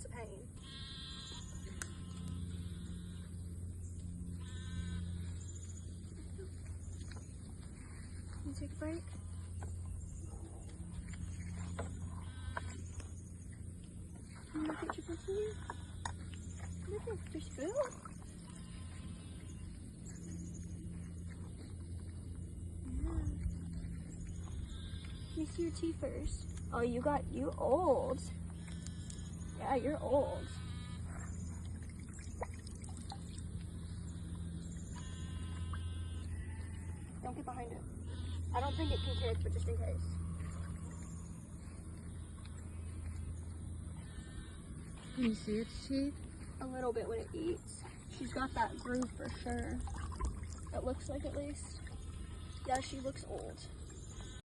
That's a pain. Can you take a break? Can you look at your pussy? Look at there's food. Let me see your teeth first. Oh, you old. Yeah, you're old. Don't get behind it. I don't think it can kick, but just in case. Can you see its teeth? A little bit when it eats. She's got that groove for sure. It looks like, at least. Yeah, she looks old.